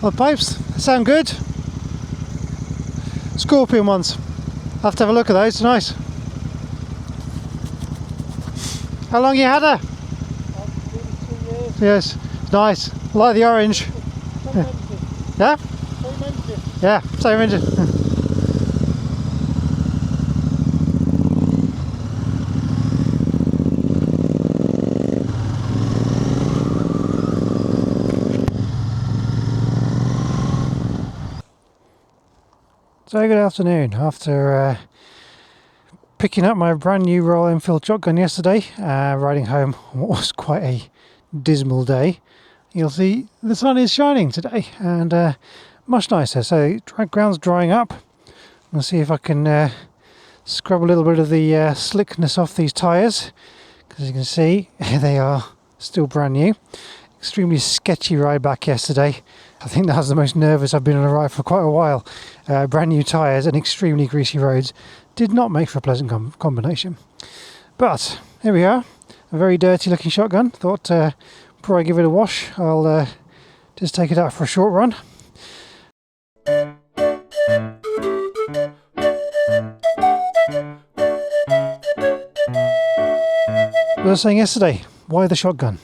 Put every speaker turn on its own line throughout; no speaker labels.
Well, pipes sound good. Scorpion ones. I'll have to have a look at those. Nice. How long you had her?
2 years.
Yes. Nice. Like the orange. Yeah?
Same engine.
Yeah. Same engine. So good afternoon. After picking up my brand new Royal Enfield Shotgun yesterday, riding home what was quite a dismal day, you'll see the sun is shining today and much nicer. So ground's drying up. I'll see if I can scrub a little bit of the slickness off these tyres, because as you can see they are still brand new. Extremely sketchy ride back yesterday. I think that was the most nervous I've been on a ride for quite a while. Brand new tyres and extremely greasy roads did not make for a pleasant combination. But here we are, a very dirty looking shotgun. Thought before I give it a wash, I'll just take it out for a short run. As I was saying yesterday, why the shotgun?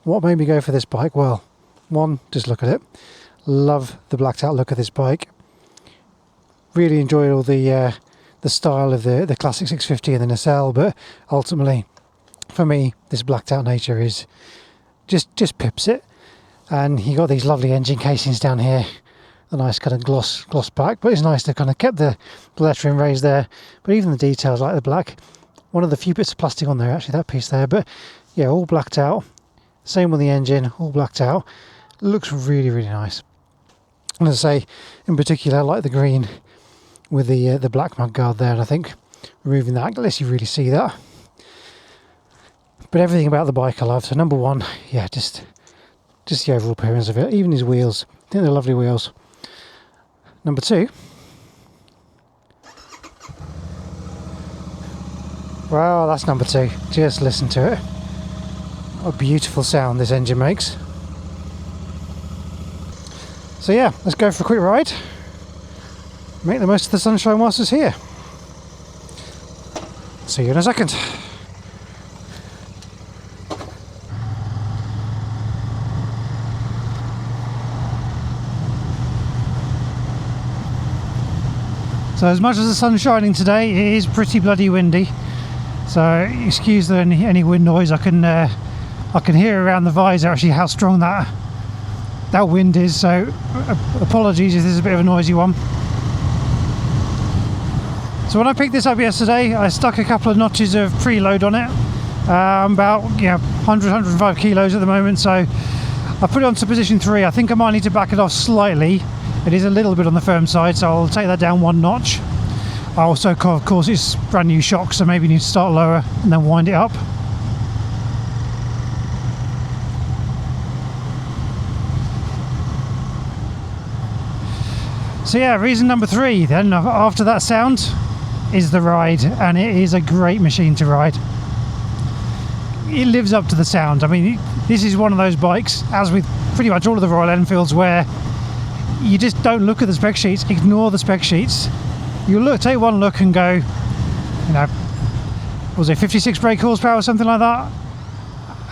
What made me go for this bike? Well, one, just look at it. Love the blacked out look of this bike. Really enjoyed all the style of the classic 650 and the nacelle, but ultimately, for me, this blacked out nature is just pips it. And you got these lovely engine casings down here, a nice kind of gloss back, but it's nice to kind of keep the lettering raised there. But even the details like the black, one of the few bits of plastic on there, actually that piece there, but yeah, all blacked out. Same on the engine, all blacked out. Looks really, really nice. And as I say, in particular, I like the green with the black mudguard there, and I think removing that lets you really see that. But everything about the bike I love. So number one, yeah, just the overall appearance of it. Even his wheels, I think they're lovely wheels. Number two, well, that's number two. Just listen to it. What a beautiful sound this engine makes. So yeah, let's go for a quick ride. Make the most of the sunshine whilst it's here. See you in a second. So as much as the sun's shining today, it is pretty bloody windy. So excuse any wind noise. I can hear around the visor actually how strong that wind is, so apologies if this is a bit of a noisy one. So when I picked this up yesterday, I stuck a couple of notches of preload on it, about 105 kilos at the moment, so I put it onto position 3. I think I might need to back it off slightly. It is a little bit on the firm side, so I'll take that down one notch. I also, of course, it's brand new shocks, so maybe need to start lower and then wind it up. So yeah, reason number 3 then, after that sound, is the ride, and it is a great machine to ride. It lives up to the sound. I mean, this is one of those bikes, as with pretty much all of the Royal Enfields, where you just don't look at the spec sheets, ignore the spec sheets. You take one look and go, was it 56 brake horsepower or something like that?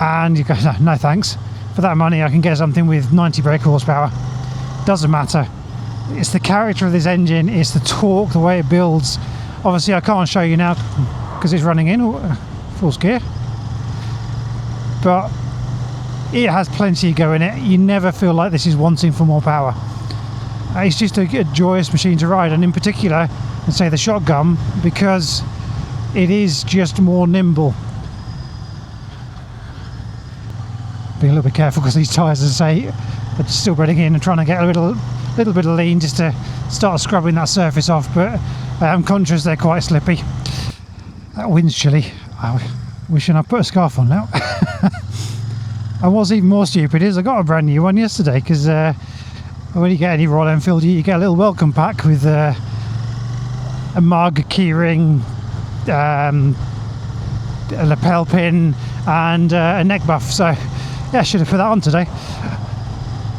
And you go, no thanks. For that money I can get something with 90 brake horsepower. Doesn't matter. It's the character of this engine, it's the torque, the way it builds. Obviously I can't show you now because it's running in full gear, but it has plenty of go in it. You never feel like this is wanting for more power. It's just a joyous machine to ride, and in particular, I'd say the shotgun, because it is just more nimble. Being a little bit careful because these tyres, as I say, are still bedding in and trying to get a little bit of lean just to start scrubbing that surface off, but I'm conscious they're quite slippy. That wind's chilly. I'm wishing I put a scarf on now. I was even more stupid is I got a brand new one yesterday, because when you get any Royal Enfield you get a little welcome pack with a mug, a keyring, a lapel pin and a neck buff. So yeah, I should have put that on today.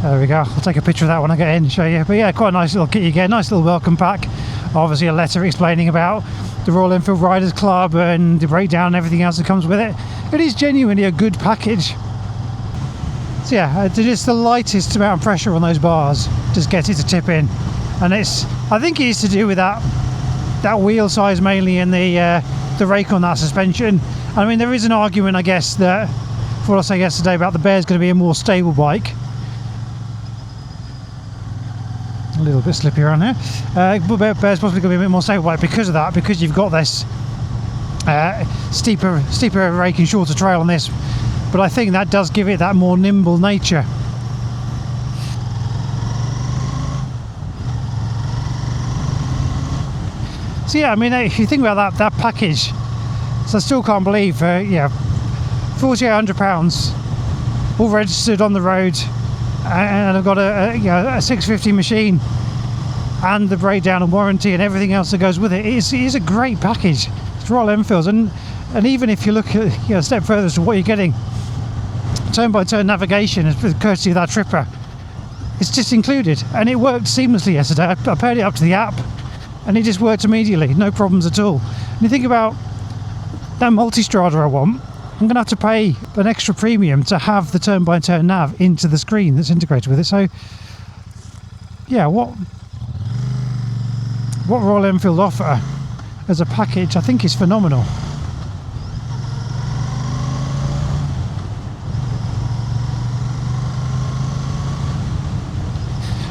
There we go. I'll take a picture of that when I get in and show you. But yeah, quite a nice little kit you get. Nice little welcome pack. Obviously a letter explaining about the Royal Enfield Riders Club and the breakdown and everything else that comes with it. It is genuinely a good package. So yeah, just the lightest amount of pressure on those bars just gets it to tip in. And I think it is to do with that wheel size mainly and the rake on that suspension. I mean, there is an argument, I guess, that for what I said yesterday about the Bear's going to be a more stable bike. A little bit slippy around here. But Bear's possibly going to be a bit more stable bike because of that, because you've got this steeper rake and shorter trail on this. But I think that does give it that more nimble nature. So yeah, I mean, if you think about that package, so I still can't believe, £4,800 all registered on the road, and I've got a 650 machine and the breakdown and warranty and everything else that goes with it. It is a great package. It's Royal Enfields, and even if you look at a step further as to what you're getting, turn-by-turn navigation courtesy of that tripper, it's just included, and it worked seamlessly yesterday. I paired it up to the app and it just worked immediately, no problems at all. And you think about that multi-strada I want, I'm going to have to pay an extra premium to have the turn-by-turn nav into the screen that's integrated with it. So yeah, what Royal Enfield offer as a package I think is phenomenal.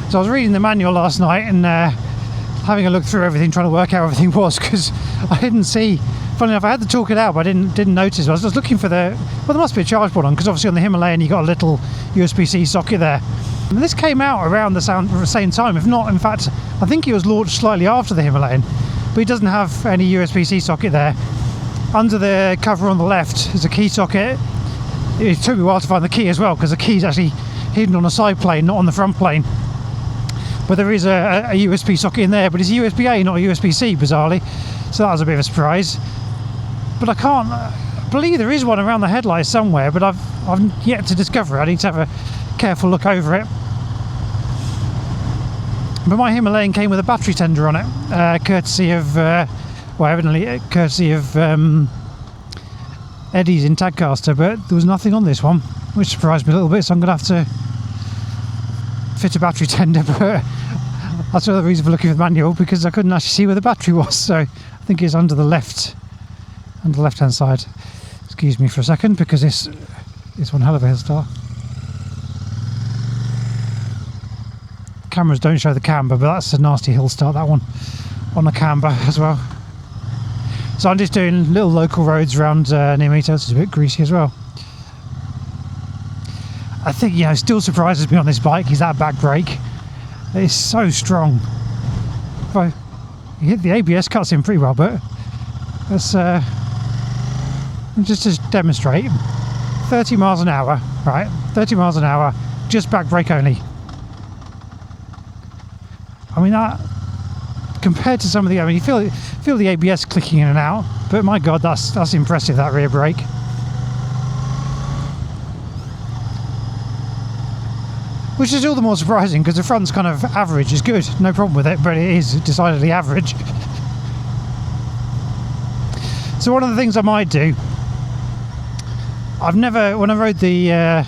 So I was reading the manual last night and having a look through everything, trying to work out everything was, because I didn't see. Funny enough, I had to talk it out, but I didn't notice. I was just looking for there must be a charge port on, because obviously on the Himalayan you got a little USB-C socket there. And this came out around the same time, if not, in fact, I think it was launched slightly after the Himalayan, but it doesn't have any USB-C socket there. Under the cover on the left is a key socket. It took me a while to find the key as well, because the key's actually hidden on a side plane, not on the front plane. But there is a USB socket in there, but it's USB-A, not a USB-C, bizarrely. So that was a bit of a surprise. But I can't believe there is one around the headlights somewhere, but I've yet to discover it. I need to have a careful look over it. But my Himalayan came with a battery tender on it, courtesy of, evidently courtesy of Eddie's in Tagcaster, but there was nothing on this one, which surprised me a little bit, so I'm going to have to fit a battery tender, but that's another reason for looking at the manual, because I couldn't actually see where the battery was. So I think it's under the left-hand side. Excuse me for a second, because it's one hell of a hill start. Cameras don't show the camber, but that's a nasty hill start, that one, on a camber as well. So I'm just doing little local roads around near me, so it's a bit greasy as well. I think, still surprises me on this bike is that back brake. It's so strong. If I hit the ABS, cuts in pretty well, but let's just to demonstrate. 30 miles an hour, right? 30 miles an hour, just back brake only. I mean, that compared to some of the, you feel the ABS clicking in and out, but my God, that's impressive, that rear brake. Which is all the more surprising, because the front's kind of average is good, no problem with it, but it is decidedly average. So one of the things I might do, when I rode the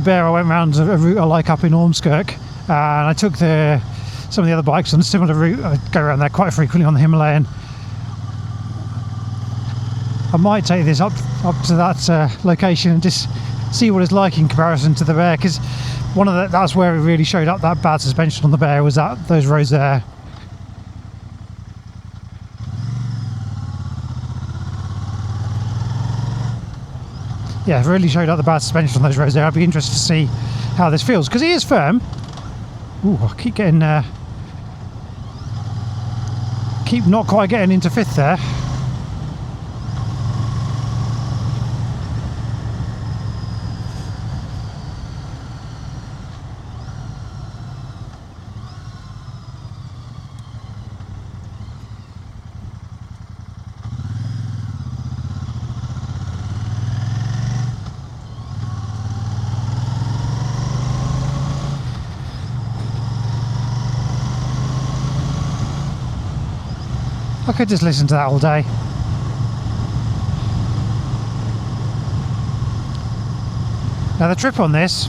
Bear, I went around a route I like up in Ormskirk, and I took some of the other bikes on a similar route. I go around there quite frequently on the Himalayan. I might take this up to that location and just see what it's like in comparison to the Bear, because that's where it really showed up, that bad suspension on the Bear, was those roads there. Yeah, it really showed up the bad suspension on those roads there. I'd be interested to see how this feels, because it is firm. Ooh, I keep not quite getting into fifth there. I could just listen to that all day. Now the trip on this,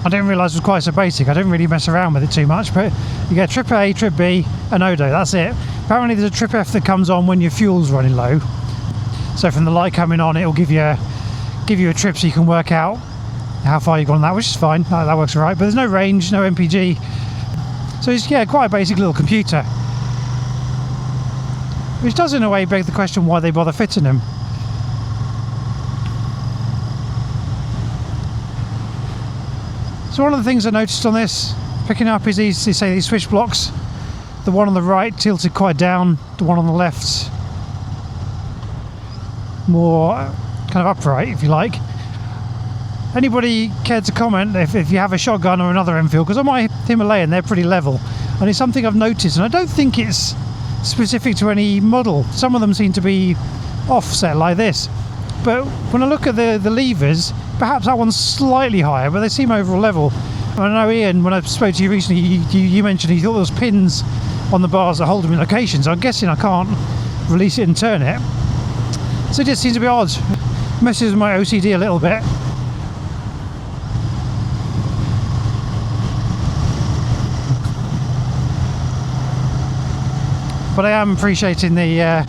I didn't realise was quite so basic. I didn't really mess around with it too much, but you get trip A, trip B, and ODO, that's it. Apparently there's a trip F that comes on when your fuel's running low. So from the light coming on, it'll give you a trip so you can work out how far you've gone on that, which is fine. That works all right. But there's no range, no MPG. So it's, yeah, quite a basic little computer. Which does in a way beg the question why they bother fitting them. So one of the things I noticed on this, picking up, is these switch blocks. The one on the right tilted quite down, the one on the left more kind of upright, if you like. Anybody care to comment if you have a shotgun or another Enfield? Because on my Himalayan they're pretty level, and it's something I've noticed, and I don't think it's specific to any model. Some of them seem to be offset like this, but when I look at the levers, perhaps that one's slightly higher, but they seem overall level. I know, Ian, when I spoke to you recently, you mentioned you thought there was pins on the bars that hold them in locations. I'm guessing I can't release it and turn it, so it just seems a bit odd. Messes with my OCD a little bit. But I am appreciating the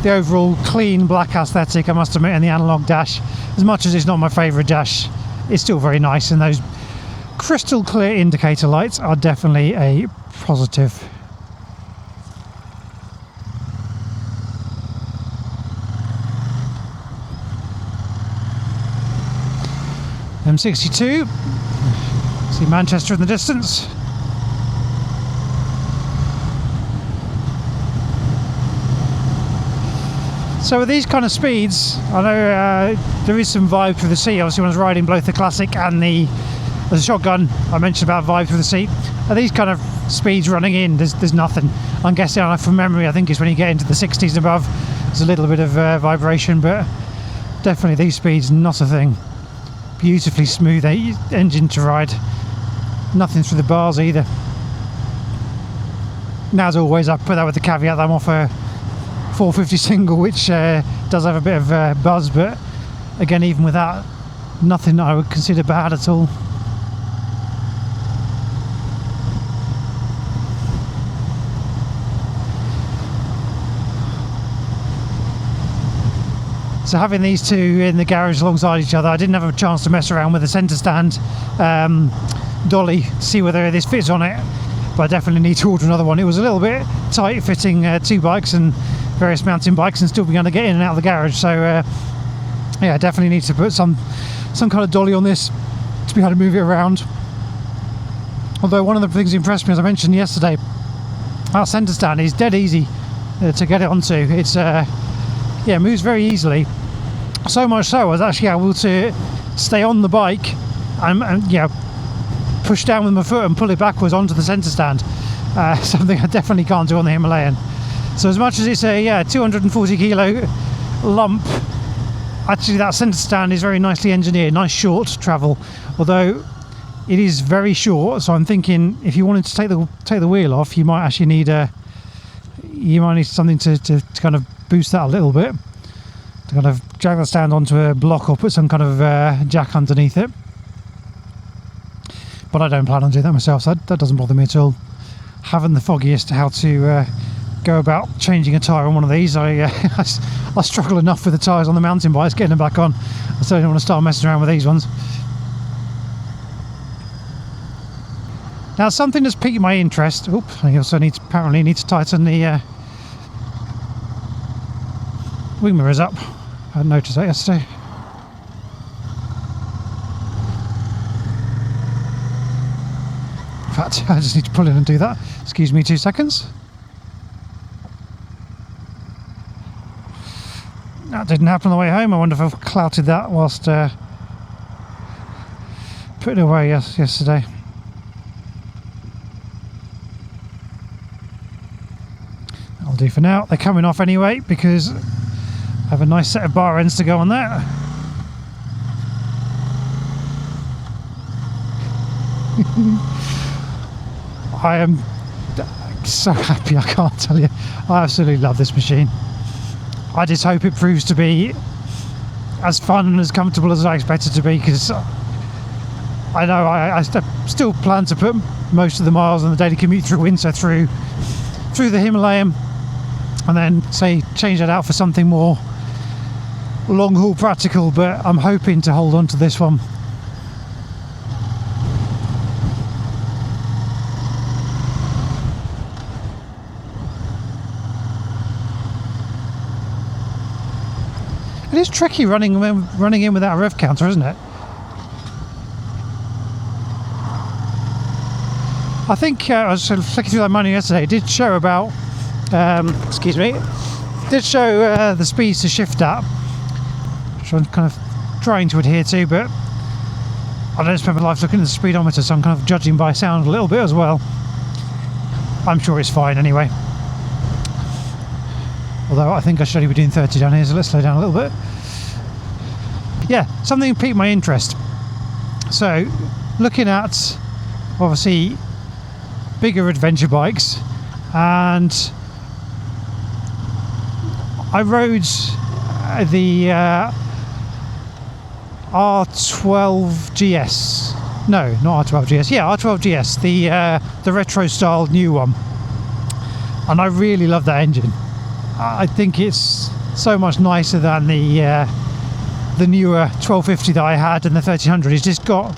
overall clean black aesthetic, I must admit, in the analog dash. As much as it's not my favourite dash, it's still very nice, and those crystal clear indicator lights are definitely a positive. M62, see Manchester in the distance. So with these kind of speeds, I know there is some vibe through the seat. Obviously when I was riding both the Classic and the Shotgun, I mentioned about vibe through the seat. At these kind of speeds running in, there's nothing. I'm guessing, from memory, I think it's when you get into the 60s and above, there's a little bit of vibration, but definitely these speeds, not a thing. Beautifully smooth engine to ride. Nothing through the bars either. Now, as always, I put that with the caveat that I'm off a 450 single, which does have a bit of buzz, but again, even with that, nothing that I would consider bad at all. So having these two in the garage alongside each other, I didn't have a chance to mess around with the centre stand dolly, see whether this fits on it, but I definitely need to order another one. It was a little bit tight fitting two bikes and various mountain bikes and still being able to get in and out of the garage, so yeah, I definitely need to put some kind of dolly on this to be able to move it around. Although one of the things that impressed me, as I mentioned yesterday, our centre stand is dead easy to get it onto. It's yeah, moves very easily, so much so I was actually able to stay on the bike and yeah, push down with my foot and pull it backwards onto the centre stand, something I definitely can't do on the Himalayan. So as much as it's a 240 kilo lump, actually that centre stand is very nicely engineered, nice short travel, although it is very short. So I'm thinking if you wanted to take the wheel off, you might actually need something to kind of boost that a little bit, to kind of drag the stand onto a block or put some kind of jack underneath it. But I don't plan on doing that myself, so that doesn't bother me at all. Haven't the foggiest how to go about changing a tyre on one of these. I struggle enough with the tyres on the mountain bikes, getting them back on. I certainly don't want to start messing around with these ones. Now, something that's piqued my interest. Oops, I also apparently need to tighten the wing mirrors up. I hadn't noticed that yesterday. In fact, I just need to pull in and do that. Excuse me 2 seconds. That didn't happen on the way home. I wonder if I've clouted that whilst putting it away yesterday. That'll do for now. They're coming off anyway because I have a nice set of bar ends to go on there. I am so happy, I can't tell you. I absolutely love this machine. I just hope it proves to be as fun and as comfortable as I expect it to be, because I know I still plan to put most of the miles on the daily commute through Windsor through the Himalayan, and then say change that out for something more long haul practical, but I'm hoping to hold on to this one. It is tricky running in without a rev counter, isn't it? I think I was sort of flicking through that manual yesterday. It did show about, excuse me, it did show the speeds to shift at, which I'm kind of trying to adhere to, but I don't spend my life looking at the speedometer, so I'm kind of judging by sound a little bit as well. I'm sure it's fine anyway. Although I think I should only be doing 30 down here, so let's slow down a little bit. Yeah, something piqued my interest. So, looking at, obviously, bigger adventure bikes, and I rode the R12GS. No, not R12GS. Yeah, R12GS, the retro style new one. And I really love that engine. I think it's so much nicer than the newer 1250 that I had and the 1300. It's just got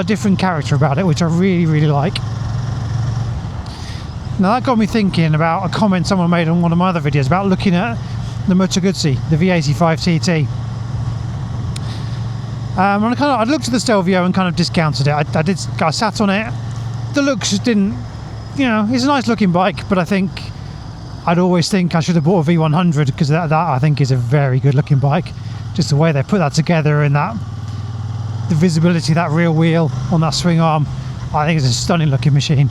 a different character about it, which I really, really like. Now that got me thinking about a comment someone made on one of my other videos about looking at the Moto Guzzi, the V85 TT. And I looked at the Stelvio and kind of discounted it. I sat on it. The looks didn't, you know, it's a nice looking bike, but I think I'd always think I should have bought a V100, because that I think is a very good looking bike. Just the way they put that together, and the visibility of that rear wheel on that swing arm, I think it's a stunning looking machine.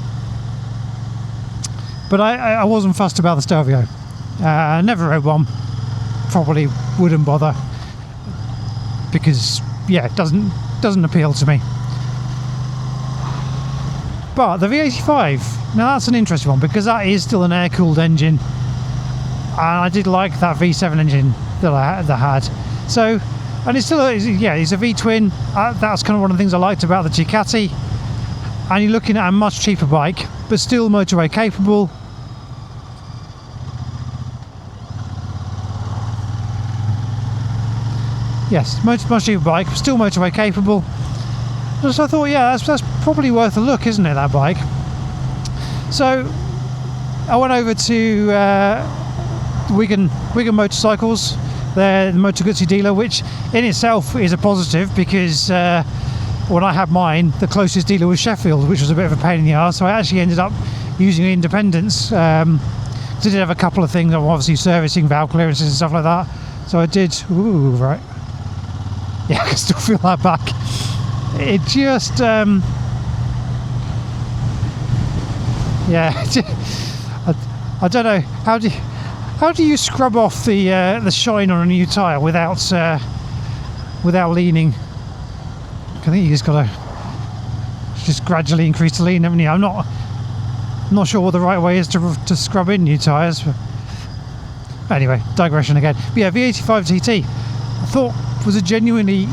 But I wasn't fussed about the Stelvio. Never rode one, probably wouldn't bother, because yeah, it doesn't appeal to me. But the V85, now that's an interesting one, because that is still an air-cooled engine, and I did like that V7 engine that I had. So, and it's still, it's a V-twin. That's kind of one of the things I liked about the Ducati. And you're looking at a much cheaper bike, but still motorway capable. Yes, much cheaper bike, still motorway capable. So I thought, yeah, that's probably worth a look, isn't it, that bike? So I went over to Wigan Motorcycles, the Moto Guzzi dealer, which in itself is a positive, because when I had mine, the closest dealer was Sheffield, which was a bit of a pain in the arse. So I actually ended up using Independence. They did have a couple of things, obviously servicing, valve clearances and stuff like that. So I did, ooh, right. Yeah, I can still feel that back. It just, yeah, I don't know, how do you scrub off the shine on a new tyre without leaning? I think you just got to just gradually increase the lean, haven't you? I'm not sure what the right way is to scrub in new tyres. Anyway, digression again. But yeah, V85 TT, I thought was a genuinely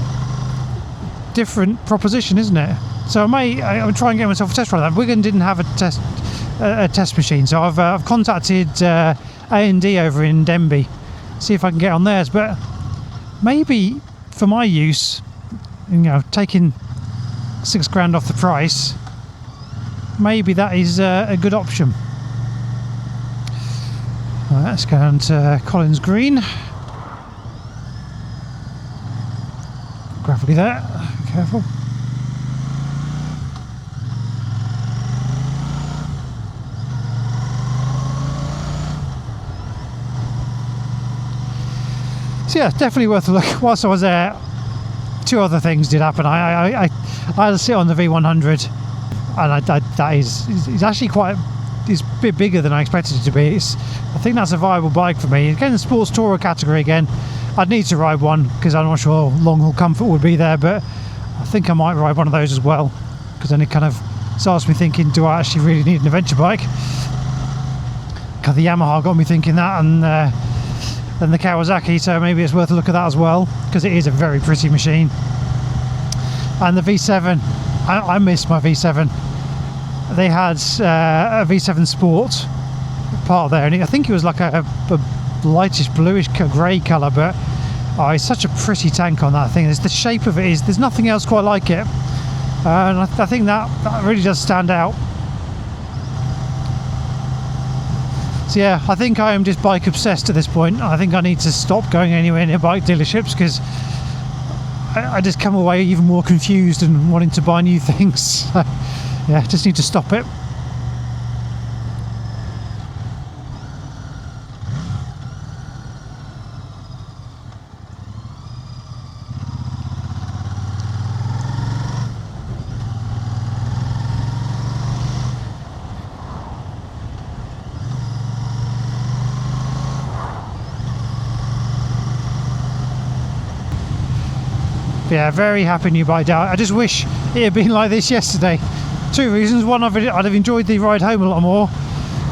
different proposition, isn't it? So I'm trying to get myself a test ride. Wigan didn't have a test machine, so I've contacted A&D over in Denby, see if I can get on theirs. But maybe for my use, you know, taking £6,000 off the price, maybe that is a good option. Right, let's go down to Collins Green. Gravelly there, be careful. So yeah, definitely worth a look. Whilst I was there, two other things did happen. I had to sit on the V100, and that is actually it's a bit bigger than I expected it to be. I think that's a viable bike for me. Again, the sports tourer category again. I'd need to ride one, because I'm not sure long haul comfort would be there, but I think I might ride one of those as well. because then it kind of starts me thinking, do I actually really need an adventure bike? Because the Yamaha got me thinking that, and then the Kawasaki, so maybe it's worth a look at that as well, because it is a very pretty machine. And the V7, I miss my V7. They had a V7 Sport part there, and I think it was like a lightish bluish grey colour, but it's such a pretty tank on that thing. It's the shape of it is, there's nothing else quite like it, and I think that really does stand out. So yeah, I think I am just bike obsessed at this point. I think I need to stop going anywhere near bike dealerships, because I just come away even more confused and wanting to buy new things. So, yeah, just need to stop it. Yeah, very happy new bike out. I just wish it had been like this yesterday. Two reasons: one, I'd have enjoyed the ride home a lot more,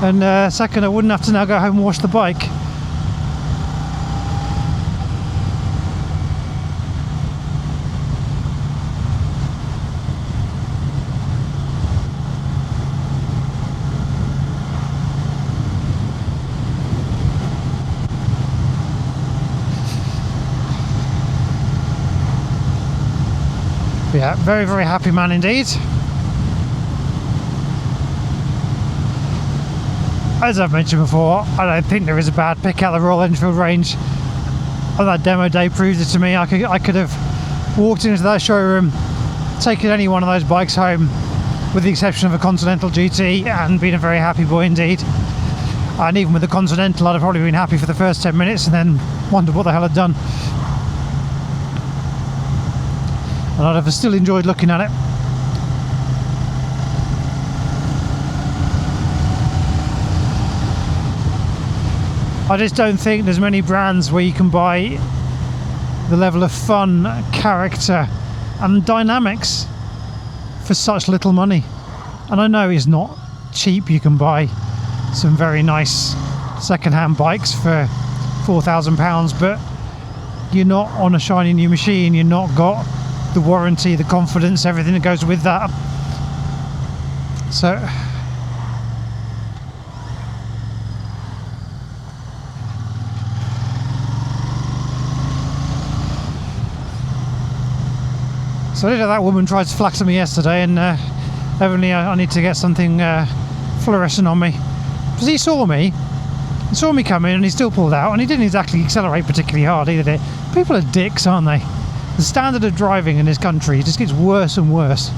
and second, I wouldn't have to now go home and wash the bike. Yeah, very, very happy man indeed. As I've mentioned before, I don't think there is a bad pick out of the Royal Enfield range. On that demo day proved it to me. I could have walked into that showroom, taken any one of those bikes home, with the exception of a Continental GT, and been a very happy boy indeed. And even with the Continental, I'd have probably been happy for the first 10 minutes and then wondered what the hell I'd done. And I'd have still enjoyed looking at it. I just don't think there's many brands where you can buy the level of fun, character and dynamics for such little money. And I know it's not cheap. You can buy some very nice second-hand bikes for £4,000, but you're not on a shiny new machine. You're not got the warranty, the confidence, everything that goes with that. So that woman tried to flatter me yesterday, and evidently I need to get something fluorescent on me, because he saw me come in and he still pulled out, and he didn't exactly accelerate particularly hard either. People are dicks, aren't they? The standard of driving in this country just gets worse and worse.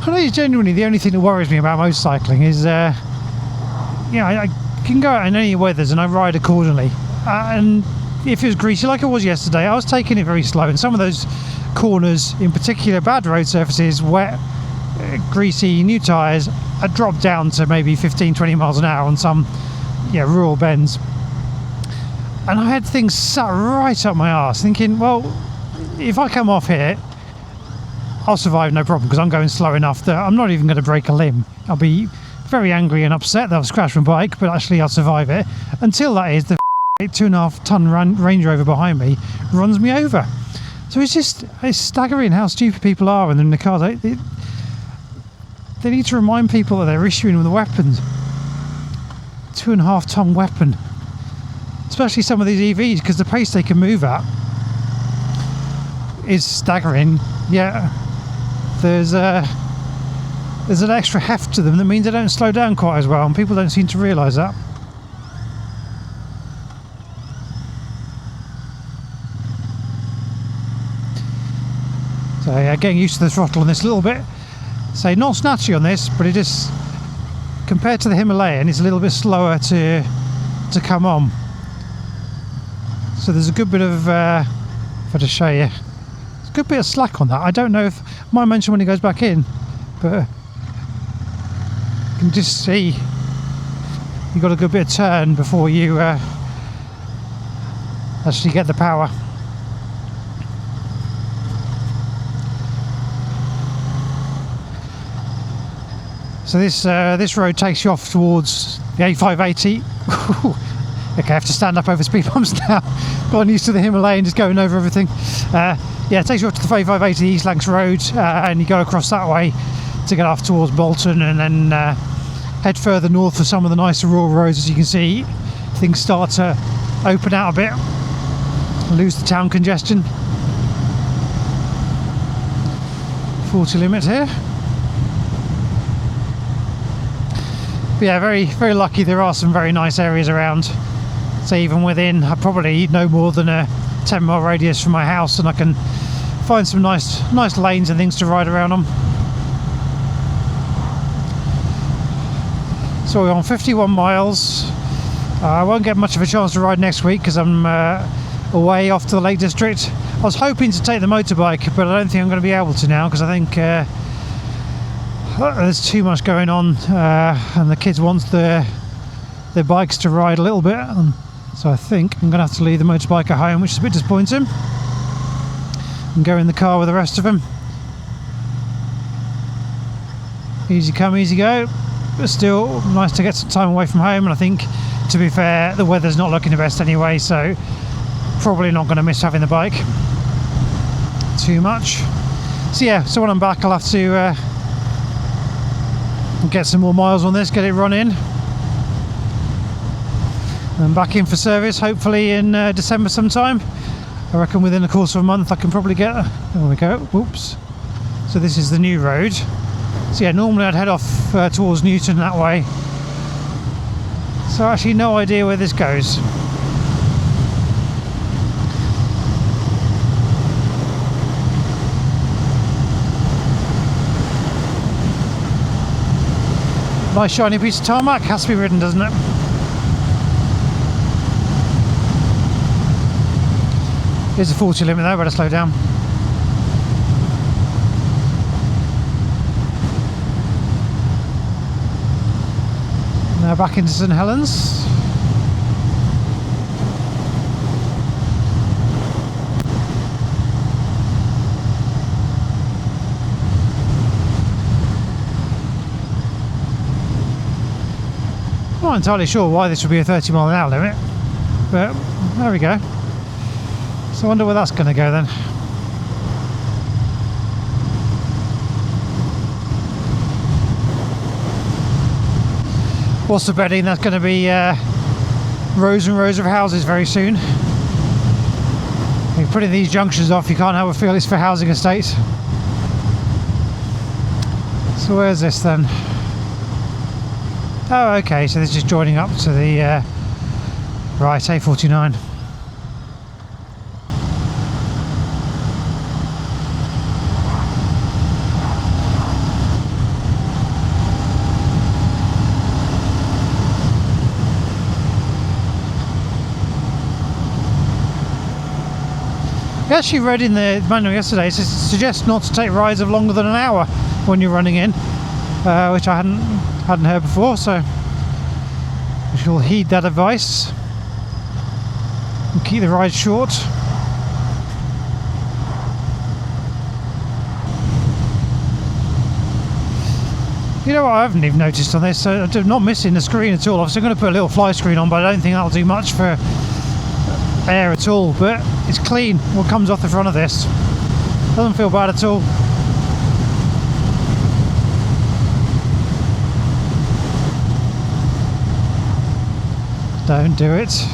I know genuinely the only thing that worries me about motorcycling is, I can go out in any weathers and I ride accordingly. And if it was greasy like it was yesterday, I was taking it very slow. And some of those corners, in particular bad road surfaces, wet, greasy, new tyres, I dropped down to maybe 15-20 miles an hour on some rural bends, and I had things sat right up my arse, thinking, well, if I come off here, I'll survive no problem, because I'm going slow enough that I'm not even going to break a limb. I'll be very angry and upset that I've scratched my bike, but actually I'll survive it. Until that is the 2.5 ton Range Rover behind me runs me over. So it's staggering how stupid people are when they're in the car. They need to remind people that they're issuing them the weapons. 2.5 ton weapon, especially some of these EVs, because the pace they can move at is staggering. Yeah, there's an extra heft to them that means they don't slow down quite as well, and people don't seem to realise that. So yeah, getting used to the throttle on this a little bit. So not snatchy on this, but it just, compared to the Himalayan, it's a little bit slower to come on. So there's a good bit of, if I just show you, there's a good bit of slack on that. I don't know if, I might mention when it goes back in, but you can just see you've got a good bit of turn before you actually get the power. So this road takes you off towards the A580. Okay, I have to stand up over speed bumps now. Gotten used to the Himalayan, just going over everything. Yeah, it takes you up to the A580 East Lancs Road, and you go across that way to get off towards Bolton, and then head further north for some of the nicer rural roads. As you can see, things start to open out a bit, lose the town congestion. 40 limit here. But yeah, very, very lucky. There are some very nice areas around. So even within probably no more than a 10-mile radius from my house, and I can find some nice lanes and things to ride around on. So we're on 51 miles. I won't get much of a chance to ride next week because I'm away off to the Lake District. I was hoping to take the motorbike, but I don't think I'm going to be able to now because I think there's too much going on, and the kids want their bikes to ride a little bit, and so I think I'm going to have to leave the motorbike at home, which is a bit disappointing, and go in the car with the rest of them. Easy come, easy go, but still nice to get some time away from home. And I think, to be fair, the weather's not looking the best anyway, so probably not going to miss having the bike too much. So yeah, so when I'm back I'll have to get some more miles on this, get it running, and back in for service hopefully in December sometime. I reckon within the course of a month I can probably get there we go. Whoops. So this is the new road. So yeah, normally I'd head off towards Newton that way, so actually no idea where this goes. Nice shiny piece of tarmac, has to be ridden, doesn't it? Here's a 40 limit there, better slow down. Now back into St Helens. I'm not entirely sure why this would be a 30 mile an hour limit, but there we go. So I wonder where that's going to go then. Also betting that's going to be rows and rows of houses very soon. You're putting these junctions off, you can't help but feel it's for housing estates. So where's this then? Oh, okay, so this is joining up to the right, A49. I actually read in the manual yesterday, it suggests not to take rides of longer than an hour when you're running in, which I hadn't heard before, so we shall heed that advice and keep the ride short. You know what I haven't even noticed on this, so I'm not missing the screen at all. Obviously I'm going to put a little fly screen on, but I don't think that'll do much for air at all, but it's clean what comes off the front of this. Doesn't feel bad at all. Don't do it.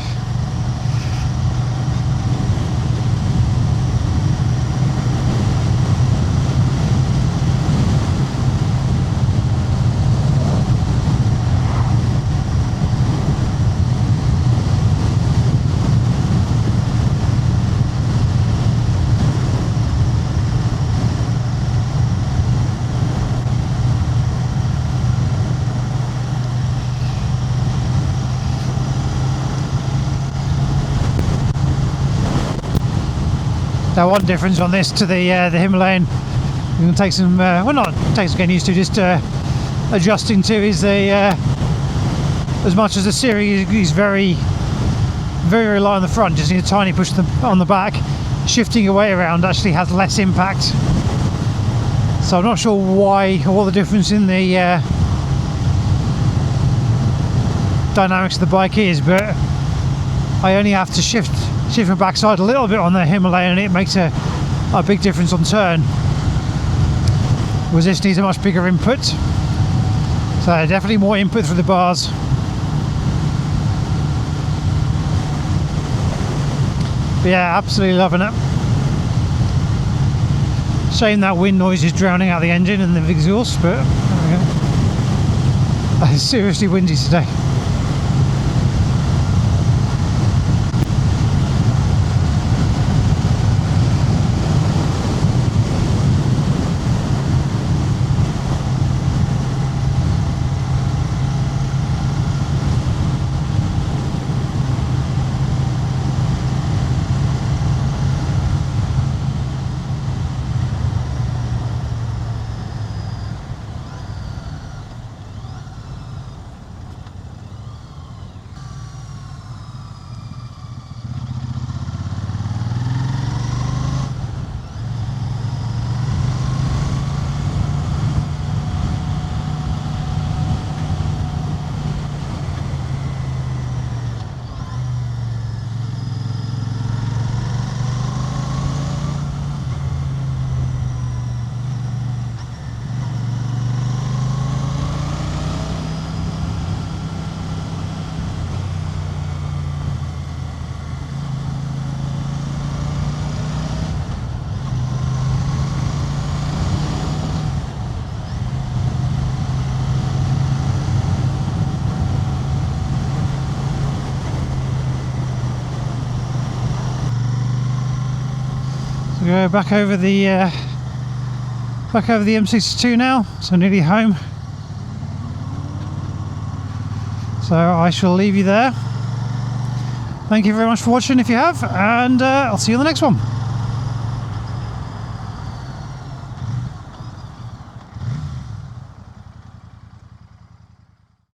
Now one difference on this to the Himalayan, you can take some, well not take some getting used to, just adjusting to, is the, as much as the steering is very very, very light on the front, just need a tiny push on the back. Shifting your weight around actually has less impact. So I'm not sure why or what the difference in the dynamics of the bike is, but I only have to shift my backside a little bit on the Himalayan and it makes a big difference on turn. Whereas this needs a much bigger input. So definitely more input through the bars. But yeah, absolutely loving it. Shame that wind noise is drowning out the engine and the exhaust, but there we go. It's seriously windy today. Go back over the M62 now, so nearly home. So I shall leave you there. Thank you very much for watching if you have, and I'll see you on the next one.